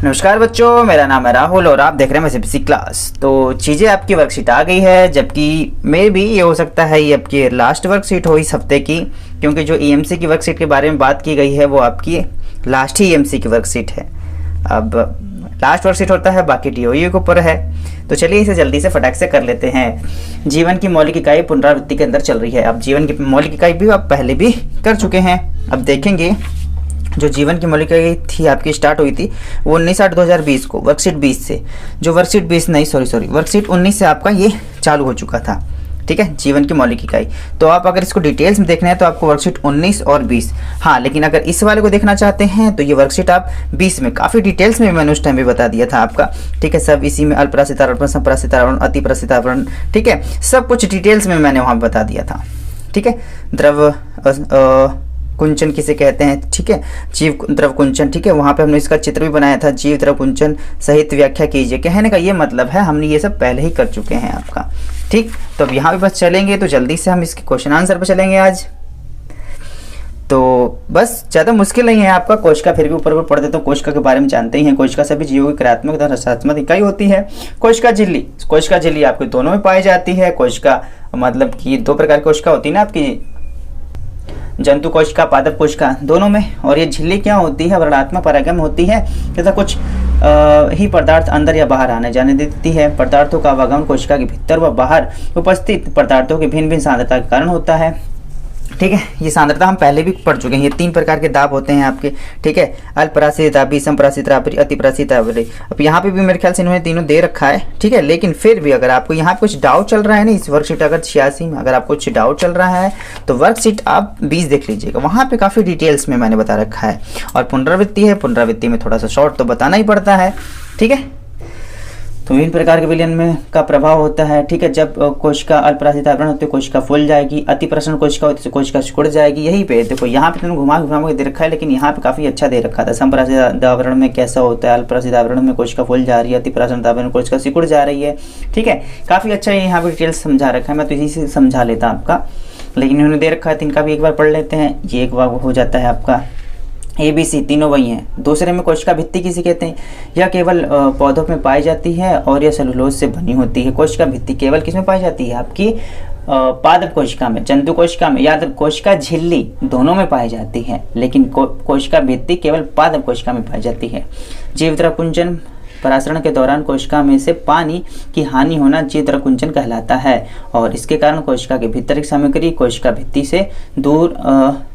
नमस्कार बच्चों, मेरा नाम है राहुल और आप देख रहे हैं सीबीएसई क्लास। तो चीज़ें आपकी वर्कशीट आ गई है, जबकि मे भी ये हो सकता है ये आपकी लास्ट वर्कशीट हो इस हफ्ते की, क्योंकि जो ईएमसी की वर्कशीट के बारे में बात की गई है वो आपकी लास्ट ही ईएमसी की वर्कशीट है। अब लास्ट वर्कशीट होता है, बाकी टीओयू के ऊपर है। तो चलिए इसे जल्दी से फटाक से कर लेते हैं। जीवन की मौलिक इकाई पुनरावृत्ति के अंदर चल रही है। अब जीवन की मौलिक इकाई भी आप पहले भी कर चुके हैं। अब देखेंगे जो जीवन की मौलिक इकाई थी आपकी स्टार्ट हुई थी वो 19/8/2020 को वर्कशीट 20 से, जो वर्कशीट 20 नहीं सॉरी वर्कशीट 19 से आपका ये चालू हो चुका था। ठीक है, जीवन की मौलिक इकाई। तो आप अगर इसको डिटेल्स में देखना है तो आपको वर्कशीट 19 और 20, हाँ लेकिन अगर इस वाले को देखना चाहते हैं तो ये वर्कशीट आप 20 में काफ़ी डिटेल्स में मैंने उस टाइम भी बता दिया था आपका। ठीक है, सब इसी में अल्पराशित आवरण, संपराशित आवरण, अतिपराशित आवरण, ठीक है, सब कुछ डिटेल्स में मैंने वहाँ बता दिया था। ठीक है, द्रव कुंचन किसे कहते हैं, ठीक है, जीव द्रव कुंचन, ठीक है, वहाँ पे हमने इसका चित्र भी बनाया था। जीव द्रव कुंचन सहित व्याख्या कीजिए, कहने का ये मतलब है हमने ये सब पहले ही कर चुके हैं आपका। ठीक, तो अब यहाँ पे बस चलेंगे तो जल्दी से हम इसके क्वेश्चन आंसर पे चलेंगे आज। तो बस ज़्यादा मुश्किल नहीं है आपका। कोशिका फिर भी ऊपर ऊपर पढ़ देते हैं। कोशिका के बारे में जानते ही हैं। कोशिका सभी जीवों की क्रियात्मक तथा रसात्मक इकाई होती है। कोशिका झिल्ली आपके दोनों में पाई जाती है। कोशिका मतलब कि दो प्रकार की कोशिका होती है ना आपकी, जंतु कोशिका, पादप कोशिका, दोनों में। और ये झिल्ली क्या होती है, वर्णात्मक परागम होती है तथा कुछ ही पदार्थ अंदर या बाहर आने जाने देती है। पदार्थों का आवागमन कोशिका के भीतर व बाहर उपस्थित पदार्थों की भिन्न भिन्न सांद्रता के कारण होता है। ठीक है, ये सांद्रता हम पहले भी पढ़ चुके हैं। ये 3 प्रकार के दाब होते हैं आपके। ठीक है, अल्पराशित दाबी, संपराशित दाबी, अतिपराशित दाबी। अब यहाँ पे भी मेरे ख्याल से इन्होंने तीनों दे रखा है। ठीक है, लेकिन फिर भी अगर आपको यहाँ पे कुछ डाउट चल रहा है ना, इस वर्कशीट अगर 86 में अगर आपको कुछ डाउट चल रहा है तो वर्कशीट आप 20 देख लीजिएगा, वहाँ पे काफ़ी डिटेल्स में मैंने बता रखा है। और पुनरावृत्ति है, पुनरावृत्ति में थोड़ा सा शॉर्ट तो बताना ही पड़ता है। ठीक है, तो विभिन्न प्रकार के विलयन में का प्रभाव होता है। ठीक है, जब कोशिका अल्पराशित आवरण होती है कोशिका फूल जाएगी, अतिप्रसरण कोशिका होती है कोशिका सिकुड़ जाएगी। यही पे देखो यहाँ पे तुमने घुमा के दे रखा है, लेकिन यहाँ पे काफी अच्छा दे रखा था। संपराशित आवरण में कैसा होता है, अल्पराशित आवरण में कोशिका फूल जा रही है, अतिप्रसरण आवरण में कोशिका सिकुड़ जा रही है। ठीक है, काफी अच्छा यहाँ पे डिटेल्स समझा रखा है। मैं तो इसी से समझा लेता आपका, लेकिन इन्होंने दे रखा है तो इनका भी एक बार पढ़ लेते हैं। ये एक बार हो जाता है आपका ABC, तीनों वही हैं। दूसरे में कोशिका भित्ति किसे कहते हैं, यह केवल पौधों में पाई जाती है और यह सेलुलोज से बनी होती है। कोशिका भित्ति केवल किसमें पाई जाती है, आपकी पादप कोशिका में, जंतु कोशिका में, या कोशिका झिल्ली दोनों में पाई जाती है, लेकिन कोशिका भित्ति केवल पादप कोशिका में पाई जाती है। जीवद्रव कुंचन, परासरण के दौरान कोशिका में से पानी की हानि होना जीवद्रव कुंचन कहलाता है और इसके कारण कोशिका के भीतर की सामग्री कोशिका भित्ति से दूर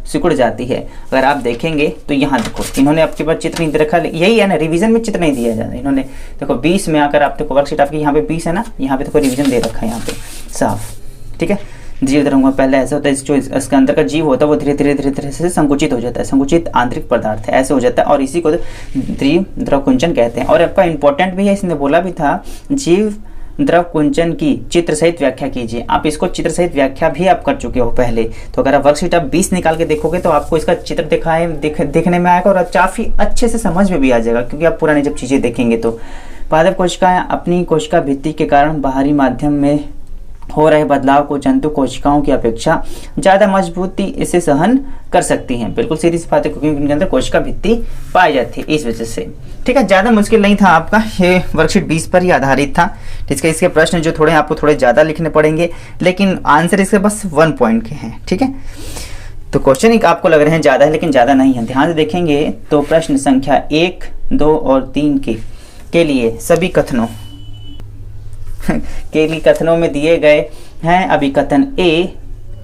सिकुड़ जाती है। अगर आप देखेंगे तो यहाँ देखो इन्होंने आपके पास चित्र नहीं दे रखा, यही है ना, रिवीजन में चित्र नहीं दिया जाता। इन्होंने देखो 20 में आकर आप देखो वर्कशीट आपकी यहाँ पे 20 है ना, यहाँ पे देखो रिवीजन दे रखा है यहाँ पे साफ। ठीक है, जीव द्रव में पहले ऐसा होता है, जो इसके अंदर का जीव होता है वो धीरे धीरे से संकुचित हो जाता है। संकुचित आंतरिक पदार्थ है, ऐसे हो जाता है और इसी को जीव द्रव कुंचन कहते हैं। और आपका इंपॉर्टेंट भी है, इसने बोला भी था जीव द्रव कुंचन की चित्र सहित व्याख्या कीजिए। आप इसको चित्र सहित व्याख्या भी आप कर चुके हो पहले। तो अगर आप वर्कशीट आप 20 निकाल के देखोगे तो आपको इसका चित्र देखने में आएगा और काफ़ी अच्छे से समझ में भी आ जाएगा, क्योंकि आप पुरानी जब चीज़ें देखेंगे तो। पादप कोशिकाएं अपनी कोशिका भित्ति के कारण बाहरी माध्यम में हो रहे बदलाव को जंतु कोशिकाओं की अपेक्षा ज़्यादा मजबूती इसे सहन कर सकती हैं। बिल्कुल सीधी सी बात है, क्योंकि उनके अंदर कोशिका भित्ति पाई जाती है इस वजह से। ठीक है, ज़्यादा मुश्किल नहीं था आपका, ये वर्कशीट 20 पर ही आधारित था। इसके प्रश्न जो थोड़े आपको थोड़े ज़्यादा लिखने पड़ेंगे, लेकिन आंसर इसके बस 1 पॉइंट के हैं। ठीक है, तो क्वेश्चन एक आपको लग रहे हैं ज़्यादा है, लेकिन ज़्यादा नहीं है। ध्यान से देखेंगे तो प्रश्न संख्या 1, 2 और 3 के लिए सभी कथनों के लिए कथनों में दिए गए हैं अभिकथन A,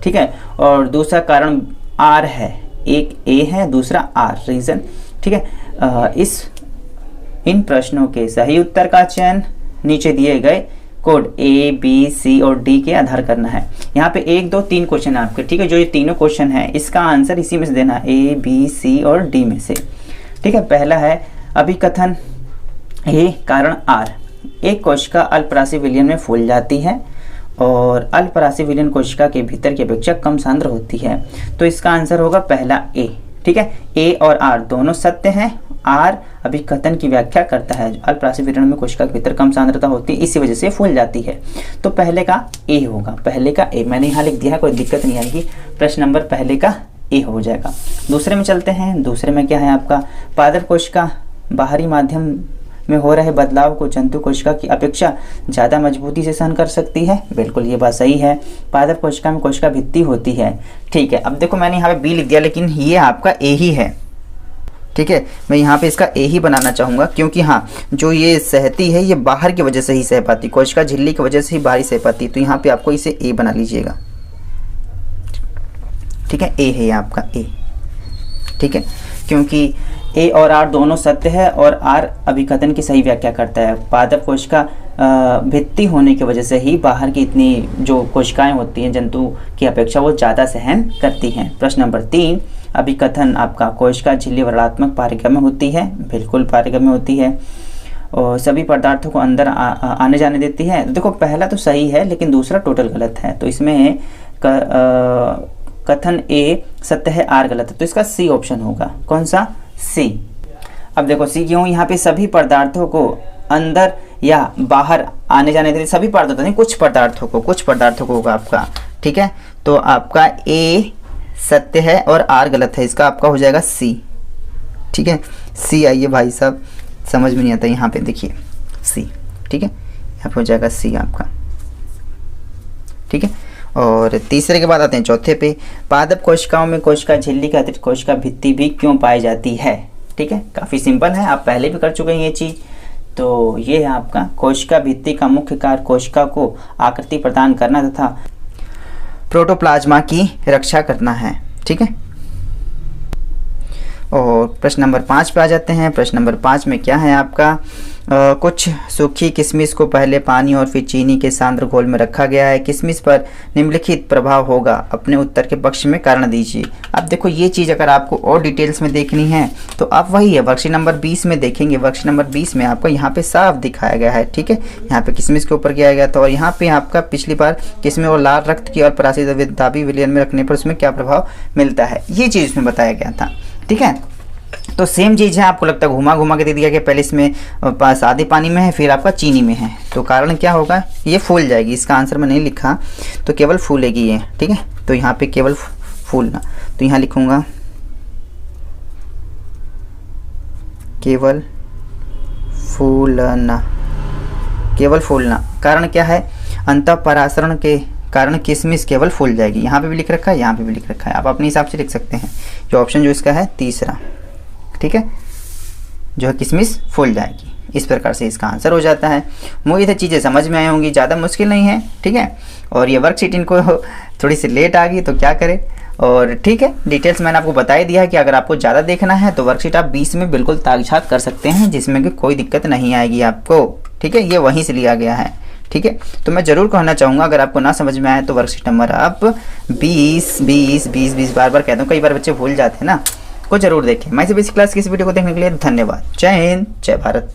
ठीक है, और दूसरा कारण R है। एक A है, दूसरा R रीजन। ठीक है, इन प्रश्नों के सही उत्तर का चयन नीचे दिए गए कोड A, B, C और D के आधार करना है। यहाँ पे 1, 2, 3 क्वेश्चन है आपके। ठीक है, जो ये तीनों क्वेश्चन है इसका आंसर इसी में से देना है, A, B, C और D में से। ठीक है, पहला है अभिकथन A, कारण R। एक कोशिका अल्पराशि विलयन में फूल जाती है और अल्पराशि विलयन कोशिका के भीतर की अपेक्षा कम सांद्र होती है, तो इसका आंसर होगा पहला A। ठीक है, A और R दोनों सत्य हैं। R अभिकथन की व्याख्या करता है, अल्पराशि विलयन में कोशिका के भीतर कम सांद्रता होती है, इसी वजह से फूल जाती है। तो पहले का A होगा, पहले का A मैंने यहाँ लिख दिया है, कोई दिक्कत नहीं आएगी। प्रश्न नंबर पहले का A हो जाएगा। दूसरे में चलते हैं। दूसरे में क्या है आपका, पादप कोशिका बाहरी माध्यम में हो रहे बदलाव को जंतु कोशिका की अपेक्षा ज़्यादा मजबूती से सहन कर सकती है। बिल्कुल ये बात सही है। पादप कोशिका में कोशिका भित्ति होती है। ठीक है, अब देखो मैंने यहाँ पे बी लिख दिया, लेकिन ये आपका ए ही है। ठीक है, मैं यहाँ पे इसका ए ही बनाना चाहूँगा, क्योंकि हाँ जो ये सहती है ये बाहर की वजह से ही सह पाती, कोशिका झिल्ली की वजह से ही बाहरी सह पाती। तो यहाँ पे आपको इसे ए बना लीजिएगा। ठीक है, ए है आपका ए। ठीक है, क्योंकि ए और आर दोनों सत्य है और आर अभिकथन की सही व्याख्या करता है। पादप कोशिका भित्ति होने की वजह से ही बाहर की इतनी जो कोशिकाएं होती हैं जंतु की अपेक्षा वो ज़्यादा सहन करती हैं। प्रश्न नंबर 3, अभिकथन आपका कोशिका झिल्ली वर्णात्मक पारगम्य होती है। बिल्कुल पारगम्य होती है और सभी पदार्थों को अंदर आने जाने देती है। देखो पहला तो सही है लेकिन दूसरा टोटल गलत है, तो इसमें कथन ए सत्य है, आर गलत है, तो इसका सी ऑप्शन होगा। कौन सा? सी। अब देखो सी क्यों, यहाँ पे सभी पदार्थों को अंदर या बाहर आने जाने देती, सभी पदार्थों नहीं, कुछ पदार्थों को होगा आपका। ठीक है, तो आपका ए सत्य है और आर गलत है, इसका आपका हो जाएगा सी। ठीक है, सी। आइए भाई साहब, समझ में नहीं आता, यहाँ पे देखिए सी। ठीक है, यहाँ पे हो जाएगा सी आपका। ठीक है, और तीसरे के बाद आते हैं चौथे पे, पादप कोशिकाओं में कोशिका झिल्ली के अतिरिक्त कोशिका भित्ति भी क्यों पाई जाती है। ठीक है, काफ़ी सिंपल है, आप पहले भी कर चुके हैं ये चीज़। तो ये है आपका कोशिका भित्ति का मुख्य कार्य कोशिका को आकृति प्रदान करना तथा प्रोटोप्लाज्मा की रक्षा करना है। ठीक है, और प्रश्न नंबर 5 पे आ जाते हैं। प्रश्न नंबर 5 में क्या है आपका, कुछ सूखी किशमिश को पहले पानी और फिर चीनी के सांद्र घोल में रखा गया है, किशमिश पर निम्नलिखित प्रभाव होगा, अपने उत्तर के पक्ष में कारण दीजिए। अब देखो ये चीज़ अगर आपको और डिटेल्स में देखनी है तो आप वही है वर्कशीट नंबर 20 में देखेंगे। वर्कशीट नंबर 20 में आपको यहाँ पे साफ दिखाया गया है। ठीक है, यहाँ पे किशमिश के ऊपर किया गया था और यहाँ पे आपका पिछली बार किशमिश और लाल रक्त की और परासिदाबी विलयन में रखने पर उसमें क्या प्रभाव मिलता है, ये चीज़ इसमें बताया गया था। ठीक है, तो सेम चीज़ है, आपको लगता है घुमा घुमा के दे दिया कि पहले इसमें सादे पानी में है फिर आपका चीनी में है, तो कारण क्या होगा, ये फूल जाएगी। इसका आंसर मैं नहीं लिखा तो केवल फूलेगी ये। ठीक है, तो यहाँ पे केवल फूलना, तो यहाँ लिखूँगा केवल फूलना, केवल फूलना। कारण क्या है, अंतःपरासरण के कारण किशमिश केवल फूल जाएगी। यहाँ पे भी लिख रखा है, यहाँ पे भी लिख रखा है, आप अपने हिसाब से लिख सकते हैं। जो ऑप्शन जो इसका है तीसरा, ठीक है, जो है किशमिश फूल जाएगी, इस प्रकार से इसका आंसर हो जाता है। मुझे ये चीज़ें समझ में आई होंगी, ज़्यादा मुश्किल नहीं है। ठीक है, और ये वर्कशीट इनको थोड़ी सी लेट आ गई तो क्या करें। और ठीक है, डिटेल्स मैंने आपको बता ही दिया है कि अगर आपको ज़्यादा देखना है तो वर्कशीट आप 20 में बिल्कुल ताक-झाक कर सकते हैं, जिसमें कि कोई दिक्कत नहीं आएगी आपको। ठीक है, ये वहीं से लिया गया है। ठीक है, तो मैं ज़रूर कहना चाहूँगा अगर आपको ना समझ में आए तो वर्कशीट नंबर आप 20 बार कहता हूँ, कई बार बच्चे भूल जाते हैं ना, को जरूर देखें। मैं से बेसिक क्लास की इस वीडियो को देखने के लिए धन्यवाद। जय हिंद, जय भारत।